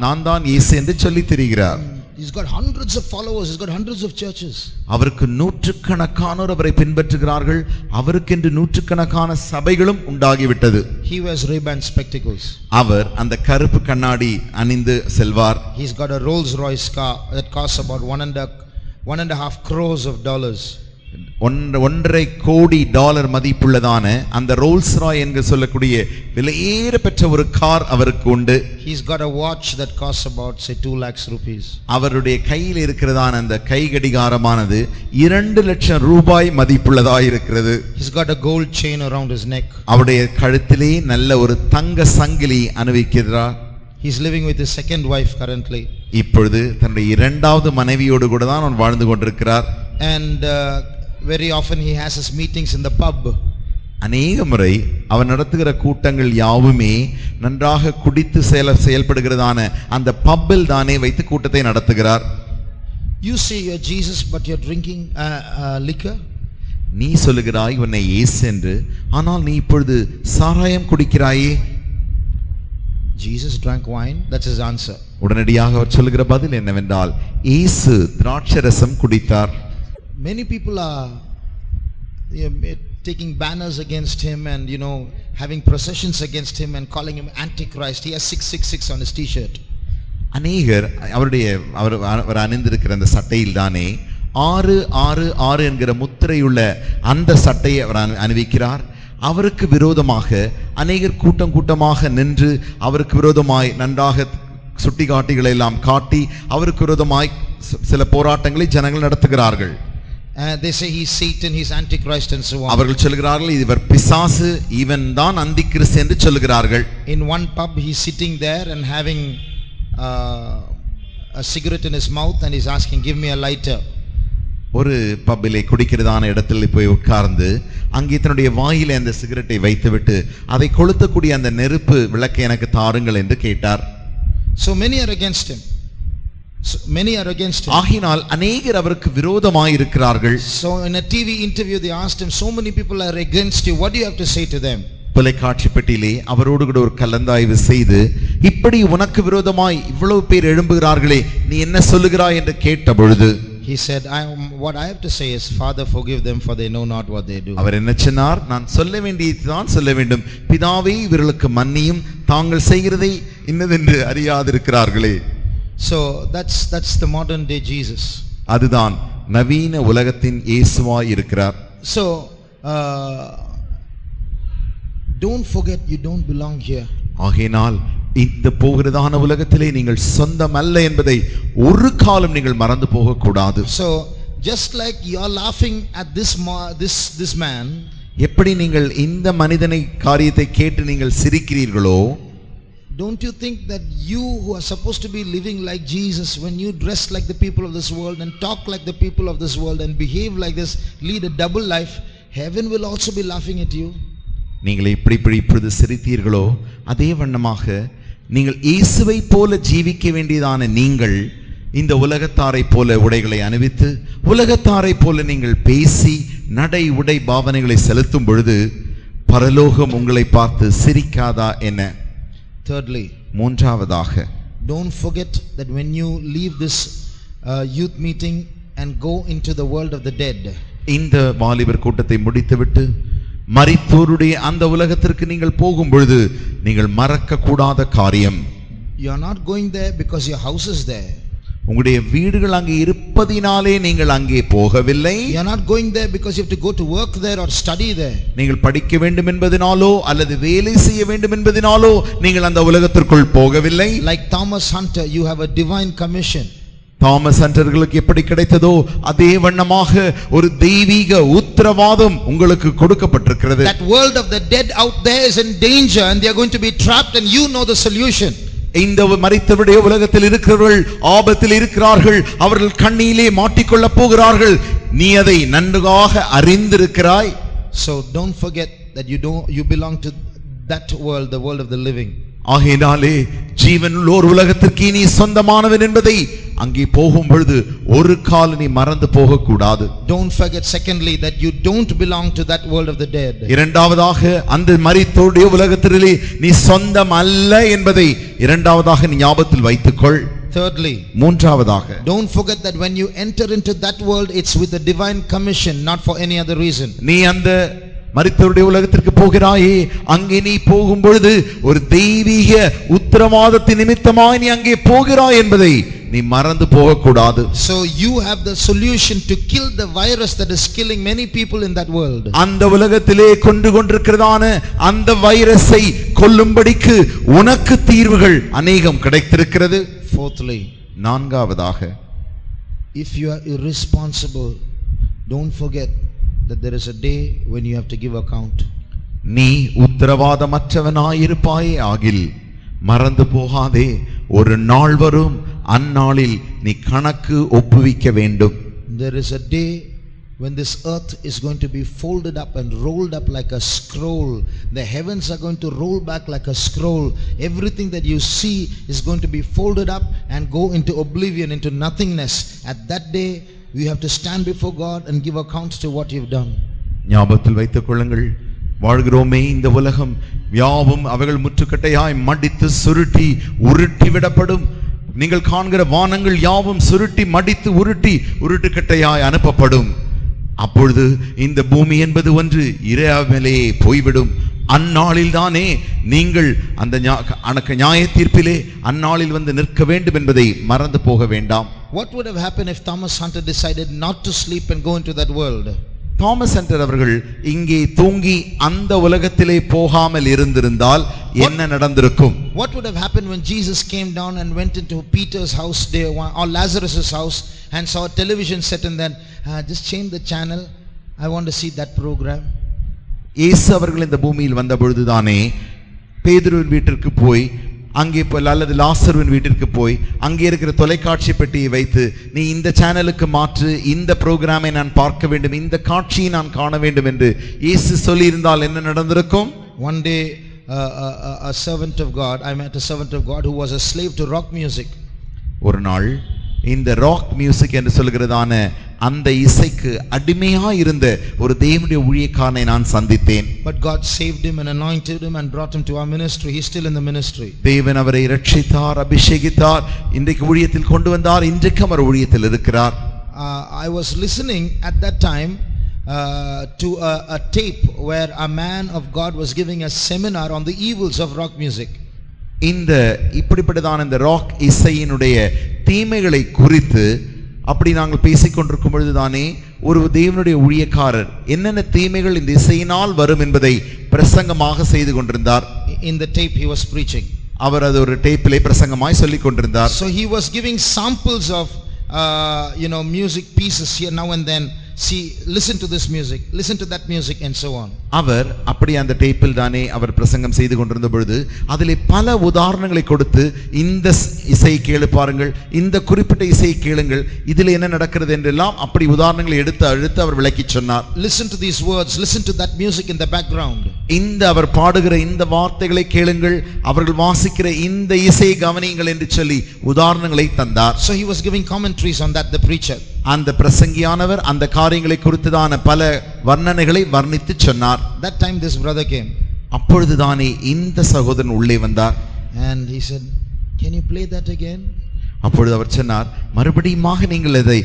நான் தான் இயேசு என்று சொல்லி திரிகிறார். He's got hundreds of followers. He's got hundreds of churches. அவருக்கு நூற்றுக்கணக்கானோர் அவரை பின்பற்றுகிறார்கள். அவருக்கென்று நூற்றுக்கணக்கான சபைகளும் உண்டாகிவிட்டது. He wears Ray-Ban spectacles. அவர் அந்த கருப்பு கண்ணாடி அணிந்து செல்வார். He's got a Rolls-Royce car that costs about $1.5 crores of dollars. $1.5 கோடி மதிப்புள்ளதான அந்த ரோல்ஸ் ராய் என்று சொல்லக்கூடிய விலையேற பெற்ற ஒரு கார் அவருக்கு உண்டு. He's got a watch that costs about say 2 lakhs rupees. அவருடைய கையில் இருக்கிறதான அந்த கை கடிகாரமானது 2 லட்சம் ரூபாய் மதிப்புள்ளதாய் இருக்கிறது. He's got a gold chain around his neck. அவருடைய கழுத்திலே நல்ல ஒரு தங்க சங்கிலி அணிவிக்கிறார். He's living with his second wife currently. இப்பொழுது தன்னுடைய இரண்டாவது மனைவியோடு கூட தான் அவன் வாழ்ந்து கொண்டிருக்கிறார். And very often he has his meetings in the pub. அநேக முறை அவர் நடத்துகிற கூட்டங்கள் யாவுமே நன்றாக குடித்து செயல்படுகிறதான அந்த பப்பில் தானே வைத்து கூட்டத்தை நடத்துகிறார். You say you're Jesus but you're drinking liquor. நீ சொல்லுகிறாய் உன்னை இயேசு என்று, ஆனால் நீ இப்பொழுது சாராயம் குடிக்கிறாயே. Jesus drank wine. That's his answer. உடனடியாக அவர் சொல்லுகிற பதில் என்னவென்றால், இயேசு திராட்சரசம் குடித்தார். Many people are taking banners against him and having processions against him and calling him Antichrist. He has 666 on his t-shirt. அநேகர் அவர் அணிந்திருக்கிற அந்த சட்டையில் தானே 666 என்கிற முத்திரையுள்ள அந்த சட்டையை அவர் அணிவிக்கிறார். அவருக்கு விரோதமாக அநேகர் கூட்டமாக நின்று அவருக்கு விரோதமாய் நன்றாக சுட்டிக்காட்டிகளை எல்லாம் காட்டி அவருக்கு விரோதமாய் சில போராட்டங்களை ஜனங்கள் நடத்துகிறார்கள். They say he's Satan, he's Antichrist and so on. அவர்கள் சொல்கிறார்கள் இவர் பிசாசு, இவன் தான் அந்திக்கிறிஸ்து என்று சொல்கிறார்கள். In one pub he's sitting there and having a cigarette in his mouth and he's asking, give me a lighter. ஒரு பப்பிலே குடிக்கிறதான இடத்துல போய் உட்கார்ந்து அங்கே தன்னுடைய வாயிலே அந்த சிகரெட்டை வைத்துவிட்டு அதை கொளுத்தக்கூடிய அந்த நெருப்பு விளக்கை எனக்கு தாருங்கள் என்று கேட்டார். So many are against him. ஆகினால் அநேகர் அவருக்கு விரோதமாய் இருக்கிறார்கள். So in a TV interview they asked him, so many people are against you, what do you have to say to them? தொலைக்காட்சி பெட்டியிலே அவரோடு கூட ஒரு கலந்தாய்வு செய்து, இப்படி உனக்கு விரோதமாய் இவ்வளவு பேர் எழும்புகிறார்களே, நீ என்ன சொல்லுகிறாய் என்று கேட்ட பொழுது he said, what I have to say is, Father, forgive them for they know not what they do. அவர் என்ன சொன்னார்? நான் சொல்ல வேண்டியதுதான் சொல்ல வேண்டும். பிதாவே, இவர்களுக்கு மன்னியும், தாங்கள் செய்கிறதை இன்னதென்று அறியாதிருக்கிறார்களே. So that's the modern day Jesus. அதுதான் நவீன உலகத்தின் இயேசுவாய் இருக்கிறார். So don't forget you don't belong here. ஆகையால் இந்த போகிறதான உலகத்திலே நீங்கள் சொந்தம் அல்ல என்பதை ஒரு காலம் நீங்கள் மறந்து போக கூடாது. So just like you are laughing at this man, எப்படி நீங்கள் இந்த மனிதனை காரியத்தை கேட்டு நீங்கள் சிரிக்கிறீர்களோ, don't you think that you who are supposed to be living like Jesus, when you dress like the people of this world and talk like the people of this world and behave like this, lead a double life, heaven will also be laughing at you? நீங்கள் இப்பொழுது சிரித்தீர்களோ, அதே வண்ணமாக நீங்கள் இயேசுவை போல ஜீவிக்க வேண்டியதான நீங்கள் இந்த உலகத்தாரை போல உடைகளை அணிவித்து உலகத்தாரை போல நீங்கள் பேசி நடை உடை பாவனைகளை செலுத்தும் பொழுது பரலோகம் உங்களை பார்த்து சிரிக்காதா என்ன? Thirdly, மூன்றாவதாக, don't forget that when you leave this youth meeting and go into the world of the dead, இந்த வாலிபர் கூட்டத்தை முடித்துவிட்டு மரித்தோருடைய அந்த உலகத்திற்கு நீங்கள் போகும் பொழுது நீங்கள் மறக்க கூடாத காரியம், you are not going there because your house is there. உங்களுடைய வீடுகள் அங்கே இருப்பதினாலே நீங்கள் அங்கே போகவில்லை. You are not going there because you have to go to work there or study there. நீங்கள் படிக்க வேண்டும் என்பதனாலோ அல்லது வேலை செய்ய வேண்டும் என்பதனாலோ நீங்கள் அந்த உலகத்திற்குள் போகவில்லை. Like Thomas Hunter, you have a divine commission. Thomas ஹண்டர்களுக்கு எப்படி கிடைத்ததோ அதே வண்ணமாக ஒரு தெய்வீக உத்தரவாதம் உங்களுக்கு கொடுக்கப்பட்டிருக்கிறது. That world of the dead out there is in danger and they are going to be trapped and you know the solution. இந்த மரித்தவருடைய உலகத்தில் இருக்கிறவர்கள் ஆபத்தில் இருக்கிறார்கள், அவர்கள் கண்ணியிலே மாட்டிக்கொள்ள போகிறார்கள், நீ அதை நன்றாக அறிந்திருக்கிறாய். So don't forget that you belong to that world, the world of the living. ஆகையினாலே ஜீவனுள்ளோர் உலகத்திற்கு நீ சொந்தமானவன் என்பதை அங்கே போகும் பொழுது ஒரு கால் நீ மறந்து போக கூடாது. Don't forget secondly that you don't belong to that world of the dead. இரண்டாவதாக அந்த மரித்தோருடைய உலகத்திலே நீ சொந்தம் அல்ல என்பதை இரண்டாவதாக நீ ஞாபகத்தில் வைத்துக்கொள். Thirdly, மூன்றாவதாக don't forget that when you enter into that world, it's with a divine commission, not for any other reason. நீ அந்த மரித்தோருடைய உலகத்திற்கு போகிறாயே, அங்கே நீ போகும் பொழுது ஒரு தெய்வீக உத்தரவாதத்தின் நிமித்தமாய் நீ அங்கே போகிறாய் என்பதை நீ மறந்து போக கூடாது. So you have the solution to kill the virus that is killing many people in that world. அந்த உலகத்திலே கொண்டிருக்கிறதான அந்த வைரஸை கொல்லும்படிக்கு உனக்கு தீர்வுகள் அநேகம் கிடைத்திருக்கிறது. Fourthly, நான்காவதாக, if you are irresponsible, don't forget that there is a day when you have to give account. நீ உத்தரவாதமற்றவனாயிருப்பாயே ஆகில் மறந்து போகாதே, ஒரு நாள் வரும், அந்நாளில் நீ கணக்கு ஒப்புவிக்க வேண்டும். There is a day when this earth is going to be folded up and rolled up like a scroll. The heavens are going to roll back like a scroll. Everything that you see is going to be folded up and go into oblivion, into nothingness. At that day we have to stand before God and give accounts to what you've done. ஞாபகத்தில் வைத்துக் கொள்ளுங்கள், வாழ்கிறோமே இந்த உலகம் யாவும் அவைகள் முற்றுக்கட்டையாய் மடித்து சுருட்டி உருட்டி விடப்படும். நீங்கள் காண்கிற வானங்கள் யாவும் சுருட்டி மடித்து உருட்டுக்கட்டையாய் அனுப்பப்படும். அப்பொழுது இந்த பூமி என்பது ஒன்று இறையாமலே போய்விடும். அந்நாளில் தானே நீங்கள் அந்த நியாய தீர்ப்பிலே அந்நாளில் வந்து நிற்க வேண்டும் என்பதை மறந்து போக வேண்டாம். What would have happened if Thomas Hunter decided not to sleep and go into that world? Thomas Hunter அவர்கள் இங்கே தூங்கி அந்த உலகத்திலே போகாமல் இருந்திருந்தால் என்ன நடந்திருக்கும்? What would have happened when Jesus came down and went into Peter's house day one, or Lazarus's house, and saw a television set and then just change the channel, I want to see that program? இயேசு அவர்கள் இந்த பூமியில் வந்த பொழுதுதானே பேதுருவின் வீட்டிற்கு போய் அங்கே அல்லது லாசருவின் வீட்டிற்கு போய் அங்கே இருக்கிற தொலைக்காட்சி பெட்டியை வைத்து நீ இந்த சேனலுக்கு மாற்று, இந்த புரோகிராமை நான் பார்க்க வேண்டும், இந்த காட்சியை நான் காண வேண்டும் என்று இயேசு சொல்லி இருந்தால் என்ன நடந்திருக்கும்? One day a servant of God, I met a servant of God who was a slave to rock music. ஒரு நாள் இந்த ராக் மியூசிக் என்று சொல்கிறதான அந்த இசைக்கு அடிமையாக இருந்த ஒரு தேவனுடைய ஊழியக்காரனை நான் சந்தித்தேன். But God saved him and anointed him and brought him to our ministry. He is still in the ministry. தேவன் அவரை இரட்சித்தார், அபிஷேகித்தார், இன்றைக்கு ஊழியத்தில் கொண்டு வந்தார், இன்றைக்கு அவர் ஊழியத்தில் இருக்கிறார். I was listening at that time to a tape where a man of God was giving a seminar on the evils of rock music. இந்த இப்படிப்பட்டதான இந்த ராக் இசையினுடைய தீமைகளை குறித்து அப்படி நாங்கள் பேசிக்கொண்டிருக்கும் பொழுதுதானே ஒரு தேவனுடைய ஊழியக்காரர் என்னென்ன தீமைகள் இந்த இசையினால் வரும் என்பதை பிரசங்கமாக செய்து கொண்டிருந்தார். In the tape he was preaching. அவர் அது ஒரு டேப்பிலே பிரசங்கமாய் சொல்லிக் கொண்டிருந்தார். So he was giving samples of music pieces here now and then. See, listen to this music, listen to that music, and so on. அவர் அப்படி அந்த டேப்பில் தானே அவர் பிரசங்கம் செய்து கொண்டிருந்த பொழுது அதிலே பல உதாரணங்களை கொடுத்து இந்த இசையை கேளு பாருங்கள், இந்த குறிப்பிட்ட இசையை கேளுங்கள், இதில் என்ன நடக்கிறது என்றெல்லாம் அப்படி உதாரணங்களை எடுத்து அவர் விளக்கி சொன்னார். Listen to these words, listen to that music in the background. இந்த அவர் பாடுகிற இந்த வார்த்தைகளை கேளுங்கள், அவர்கள் வாசிக்கிற இந்த இசையை கவனியுங்கள் என்று சொல்லி உதாரணங்களை தந்தார். So he was giving commentaries on that, the preacher. அந்த பிரசங்கியானவர் அந்த காரியங்களை குறித்துதான பல வர்ணனைகளை வர்ணித்து சொன்னார். That time this brother came. அப்பொழுதுதானே இந்த சகோதரன் உள்ளே வந்தார். And he said, can you play that again? அப்பொழுது அவர் சொன்னார், மறுபடியுமாக நீங்கள் இதை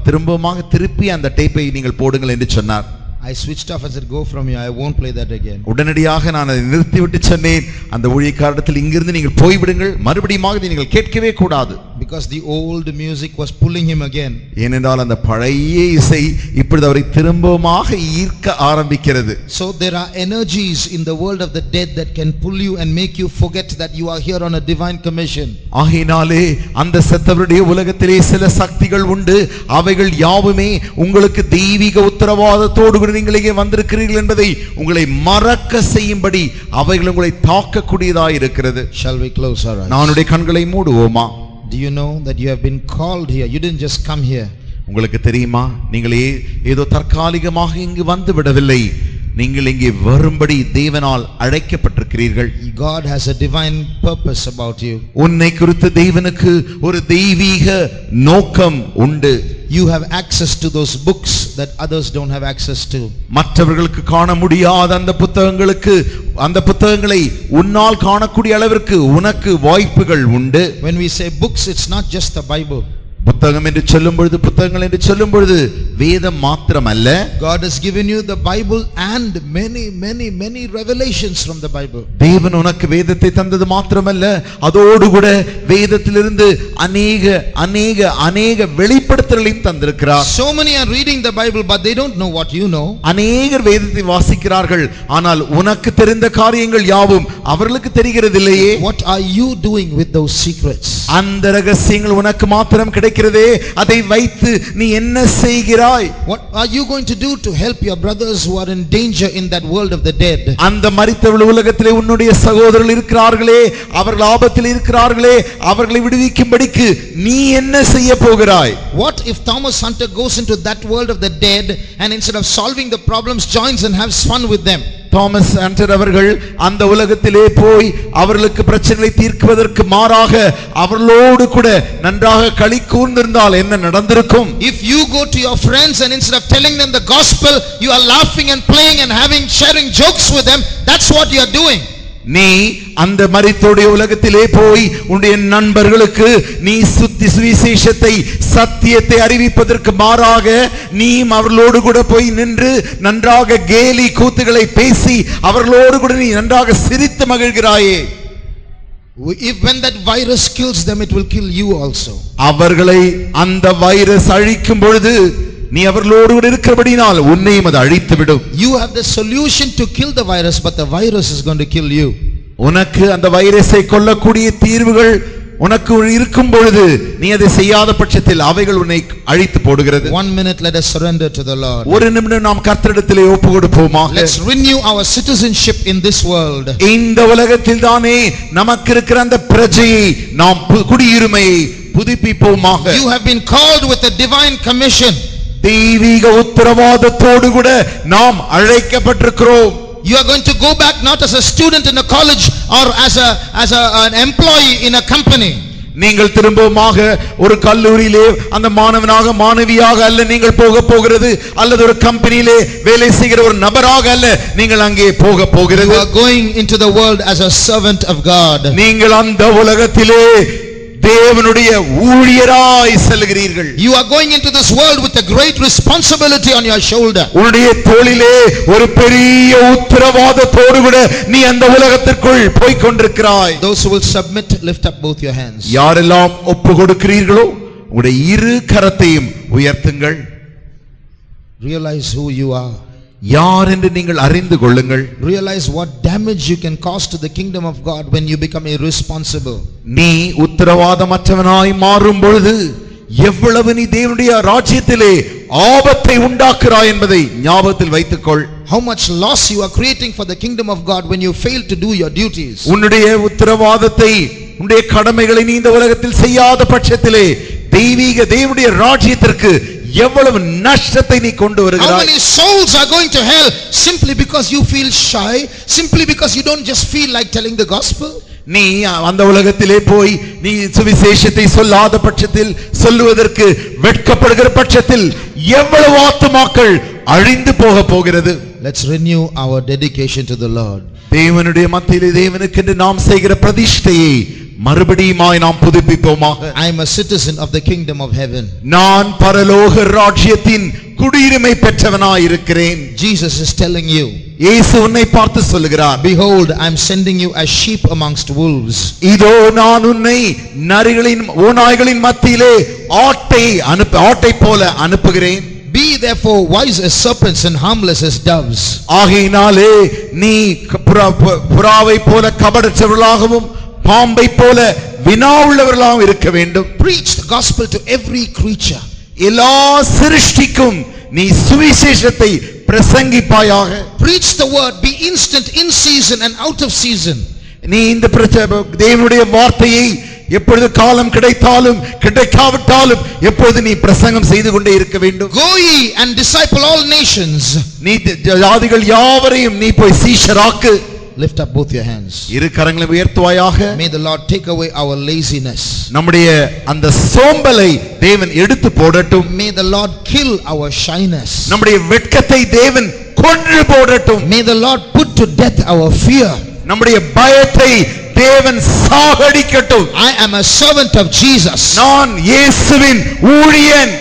திரும்பமாக திருப்பி அந்த டேப்பை நீங்கள் போடுங்கள் என்று சொன்னார். I switched off and said, go from here, I won't play that again. உடனடியாக நான் அதை நிறுத்திவிட்டு சொன்னேன், அந்த ஊழியக்காரத்தில் இங்கிருந்து நீங்கள் போய்விடுங்கள், மறுபடியுமாக நீங்கள் கேட்கவே கூடாது. Because the old music was pulling him again. ஏனென்றால் அந்த பழைய இசை இப்பொழுது அவரை திரும்பமாக ஈர்க்க ஆரம்பிக்கிறது. So there are energies in the world of the dead that can pull you and make you forget that you are here on a divine commission. ஆகையினாலே அந்த செத்தவருடைய உலகத்திலே சில சக்திகள் உண்டு, அவைகள் யாவுமே உங்களுக்கு தெய்வீக உத்தரவாதத்தோடு நீங்கள் இங்கே வந்திருக்கிறீர்கள் என்பதை உங்களை மறக்க செய்யும்படி அவைகள் உங்களை தாக்கக்கூடியதாக இருக்கிறது. Shall we close our eyes? நானுடைய கண்களை மூடுவோமா? Do you know that you have been called here? You didn't just come here. உங்களுக்கு தெரியுமா, நீங்கள் ஏதோ தற்காலிகமாக இங்கு வந்து விடவில்லை, நீங்கள் இங்கே வரும்படி தேவனால் அழைக்கப்பட்டிருக்கிறீர்கள். God has a divine purpose about you. உன்னை குறித்து தேவனுக்கு ஒரு தெய்வீக நோக்கம் உண்டு. You have access to those books that others don't have access to. மற்றவர்களுக்கு காண முடியாத அந்த புத்தகங்களை உன்னால் காணக்கூடிய அளவிற்கு உனக்கு வாய்ப்புகள் உண்டு. When we say books, it's not just the Bible. புத்தகம் என்று சொல்லும் பொழுது, புத்தகங்கள் என்று சொல்லும் பொழுது வேதம் மாத்திரமல்ல. God has given you the Bible and many revelations from the Bible. தேவன் உனக்கு வேதத்தை தந்தது மாத்திரமல்ல, அதோடு கூட வேதத்திலிருந்து அநேக வெளிப்படுத்தல்களையும் தந்திருக்கிறார். So many are reading the Bible but they don't know what you know. அநேகர் வேதத்தை வாசிக்கிறார்கள், ஆனால் உனக்கு தெரிந்த காரியங்கள் யாவும் அவர்களுக்கு தெரிகிறதில்லையே. What are you doing with those secrets? அந்த ரகசியங்கள் உனக்கு மாத்திரம் கிடைக்கிறதே, அதை வைத்து நீ என்ன செய்கிறாய்? What are you going to do to help your brothers who are in danger in that world of the dead? அந்த மரித்தவர்கள் உலகத்திலே உன்னுடைய சகோதரர்கள் இருக்கிறார்களே, அவர்கள் ஆபத்தில் இருக்கிறார்களே, அவர்களை விடுவிக்கும்படிக்கு நீ என்ன செய்ய போகிறாய்? What if Thomas Hunter goes into that world of the dead and instead of solving the problems joins and has fun with them? Thomas ஆண்டர் அவர்கள் அந்த உலகத்திலே போய் அவர்களுக்கு பிரச்சனைகளை தீர்க்குவதற்கு மாறாக அவர்களோடு கூட நன்றாக களி கூர்ந்திருந்தால் என்ன நடந்திருக்கும்? If you go to your friends and instead of telling them the gospel, you are laughing and playing and sharing jokes with them, that's what you are doing. நீ அந்த மரித்தோருடைய உலகத்திலே போய் உன்னுடைய நண்பர்களுக்கு நீ சுவிசேஷத்தை சத்தியத்தை அறிவிப்பதற்கு மாறாக நீ அவர்களோடு கூட போய் நின்று நன்றாக கேலி கூத்துகளை பேசி அவர்களோடு கூட நீ நன்றாக சிரித்து மகிழ்கிறாயே. When that virus kills them, it will kill you also. அவர்களை அந்த வைரஸ் அழிக்கும் பொழுது நீ அவர்களோடு கூட இருக்கிறபடினால் உன்னையும் அது அழித்து விடும். You have the solution to kill the virus, but the virus is going to kill you. உனக்கு அந்த வைரஸை கொல்லக்கூடிய தீர்வுகள் உனக்கு இருக்கும் பொழுது நீ அதை செய்யாத பட்சத்தில் அவைகள் உன்னை அழித்து போடுகிறது. 1 minute, let us surrender to the Lord. ஒரு நிமிடம் நாம் கர்த்தரிடத்திலே ஒப்புக்கொடுப்போமாக. Let's renew our citizenship in this world. இந்த உலகத்தில் தானே நமக்கு இருக்கிற அந்த பிரஜையை நாம் குடியுரிமையை புதுப்பிப்போமாக. You have been called with a divine commission. தெய்வீக உத்தரவாதத்தோடு கூட நாம் அழைக்கப்பட்டிருக்கிறோம். You are going to go back not as a student in a college or as an employee in a company. நீங்கள் திரும்பவுமாக ஒரு கல்லூரியிலே அந்த மாணவனாக மாணவியாக அல்ல நீங்கள் போக போகிறது, அல்லது ஒரு கம்பெனியிலே வேலை செய்கிற ஒரு நபராக அல்ல நீங்கள் அங்கே போக போகிறது. You are going into the world as a servant of God. நீங்கள் அந்த உலகத்திலே தேவனுடைய ஊழியராய் செல்கிறீர்கள். You are going into this world with a great responsibility on your shoulder. உன்னுடைய தோளிலே ஒரு பெரிய உத்தரவாதத்தோடு கூட நீ அந்த உலகத்திற்குள் போய் கொண்டிருக்கிறாய். Those who will submit, lift up both your hands. யாரெல்லாம் ஒப்பு கொடுக்கிறீர்களோ உங்களுடைய இரு கரத்தையும் உயர்த்துங்கள். Realize who you are. யார் என்று நீங்கள் அறிந்து கொள்ளுங்கள். Realize what damage you can cause to the kingdom of God when you become irresponsible. நீ உத்தரவாதமற்றவனாய் மாறும் பொழுது எவ்வளவு நீ தேவனுடைய ராஜ்யத்திலே ஆபத்தை உண்டாக்குறாய் என்பதை ஞாபகத்தில் வைத்துக்கொள். How much loss you are creating for the kingdom of God when you fail to do your duties. உன்னுடைய உத்தரவாதத்தை உன்னுடைய கடமைகளை நீ இந்த உலகத்தில் செய்யாத பட்சத்திலே தேவனுடைய ராஜ்யத்திற்கு எவ்வளவு நஷ்டத்தை நீ கொண்டு வருகிறாய். How many souls are going to hell simply because you feel shy, simply because you don't just feel like telling the gospel? நீ அந்த உலகத்திலே போய் நீ சுவிசேஷத்தை சொல்லாத பட்சத்தில், சொல்லுவதற்கு வெட்கப்படுகிற பட்சத்தில் எவ்வளவு ஆத்துமாக்கள் அழிந்து போக போகிறது. Let's renew our dedication to the Lord. தேவனுடைய மத்தியிலே தேவனுக்கென்று நாம் செய்கிற பிரதிஷ்டையை மறுபடியுமாய் நாம் புதுப்பிப்போமாக. I am a citizen of the kingdom of heaven. நான் பரலோக ராஜ்யத்தின் குடியுரிமை பெற்றவனாய் இருக்கிறேன். Jesus is telling you. இயேசு உன்னை பார்த்து சொல்லுகிறார், Behold, I am sending you as sheep amongst wolves. இதோ நான் உன்னை நரிகளின் ஓநாய்களின் மத்தியிலே ஆட்டை போல அனுப்புகிறேன். Be therefore wise as serpents and harmless as doves. ஆகையினாலே நீ புறாவை போல கபடற்றவர்களாகவும் பாம்பை போல வினாவுள்ளவர்களாகவும் இருக்க வேண்டும். Preach the gospel to every creature. எல்லா சிருஷ்டிக்கும் நீ சுவிசேஷத்தை பிரசங்கிப்பாயாக. Preach the word, be instant in season and out of season. நீ இந்த தேவனுடைய வார்த்தையை எப்பொழுது காலம் கிடைத்தாலும் கிடைக்காவிட்டாலும் எப்பொழுது நீ பிரசங்கம் செய்து கொண்டே இருக்க வேண்டும். Go ye and disciple all nations. நீ ஜாதிகள் யாவரையும் நீ போய் சீஷராக்கு. Lift up both your hands. இரு கரங்களை உயர்த்துவாயாக. May the Lord take away our laziness. நம்முடைய அந்த சோம்பலை தேவன் எடுத்து போடட்டும். May the Lord kill our shyness. நம்முடைய வெட்கத்தை தேவன் கொன்று போடட்டும். May the Lord put to death our fear. நம்முடைய பயத்தை தேவன் சாகடிக்கட்டும். I am a servant of Jesus. நான் இயேசுவின் ஊழியன்.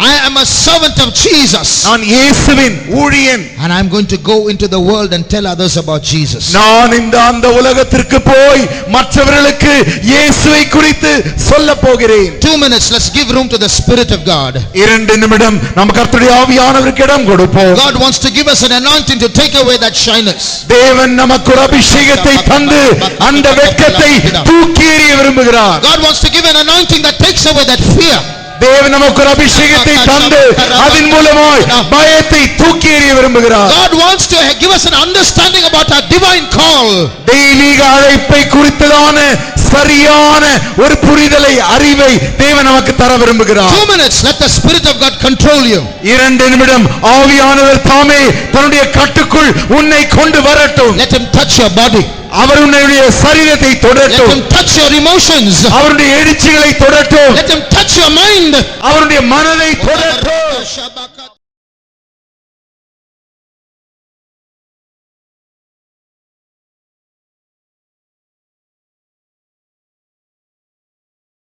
I am a servant of Jesus. நான் இயேசுவின் ஊழியன். And I am going to go into the world and tell others about Jesus. நான் அந்த உலகத்திற்கு போய் மற்றவர்களுக்கு இயேசுவை குறித்து சொல்லப் போகிறேன். 2 minutes, let's give room to the Spirit of God. 2 நிமிடம் நாம் கர்த்தருடைய ஆவியானவருக்கு இடம் கொடுப்போம். God wants to give us an anointing to take away that shyness. தேவன் நமக்கு ஒரு அபிஷேகத்தை தந்து அந்த வெட்கத்தை தூக்கி எறிய விரும்புகிறார். God wants to give an anointing that takes away that fear. தேவன் நமக்கு ஒரு அபிஷேகத்தை தந்து அதன் மூலமாய் பயத்தை தூக்கி எறிய விரும்புகிறார். God wants to give us an understanding about our divine call. தெய்வீக அழைப்பை குறித்ததான சரியான ஒரு புரிதலை அறிவை தேவன் நமக்கு தர விரும்புகிறார். 2 minutes, let the Spirit of God control you. 2 நிமிடம் ஆவியானவர் தாமே தன்னுடைய கட்டுக்குள் உன்னை கொண்டு வரட்டும். Let him touch your body. அவர் உன்னுடைய சரீரத்தை Let தொடட்டும். him touch your emotions. அவருடைய எரிச்சல்களை தொடட்டும். Let him touch your mind. அவருடைய மனதை தொடட்டும்.